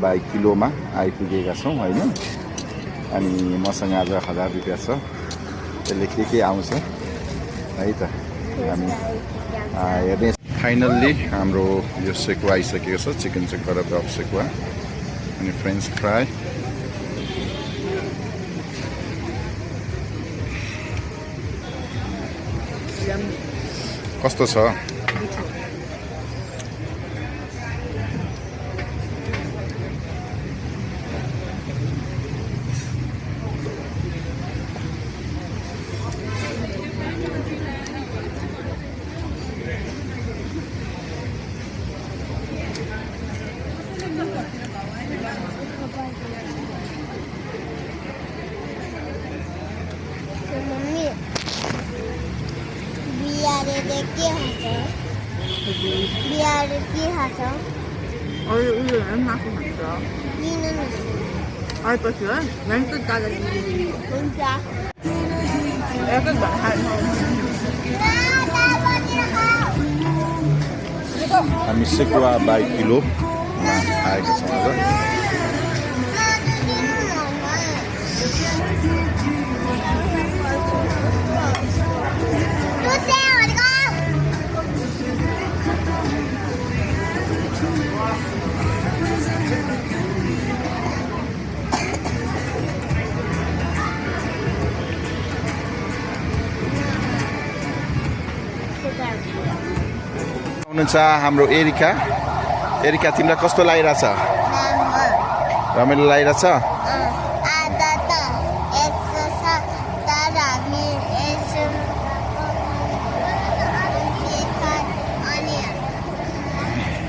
By किलोमा आइपुगेका छौँ होइन। अनि मसँग आज 1000 रुपियाँ छ, त्यसले के आउँछ है त हामी हेर्ने। फाइनल्ली हाम्रो यो सेकुवा आइसकेको छ, चिकन सेकुवा र बफ सेकुवा अनि फ्रेन्च फ्राई। कस्तो छ? बिहार के खान्छ? अरू उयोहरू मासु खान्छ। किन आएपछि है मान्छे दादा हुन्छ। एक एक भएर हामी सेकुवा बाई किलोमा आएका छौँ आज। हुनुहुन्छ हाम्रो एरिका। एरिका तिमीलाई कस्तो लागिरहेछ? रमाइलो लागिरहेछ? आधा त यस्तो छ तर हामी यसो अनि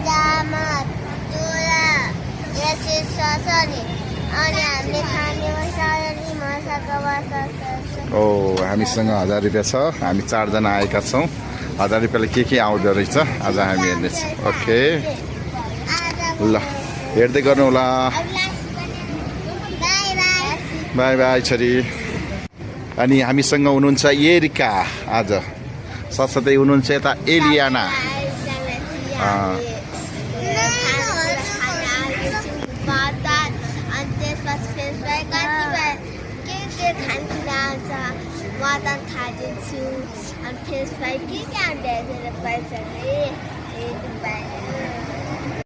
जामा चुरा यसो छ नि अनि हामीले खाने मसाको ओ हामीसँग 1000 रुपियाँ छ, हामी 4 जना आएका छौँ। 1000 रुपियाँले के आउँदो रहेछ आज हामी हेर्नेछौँ। ओके ल हेर्दै गर्नु होला। बाई बाई छोरी। अनि हामीसँग हुनुहुन्छ एरिका आज, साथसाथै हुनुहुन्छ यता एलियाना। मटन खाइदिन्छु अनि फ्रेन्च फ्राई के आउँदैछ पैसा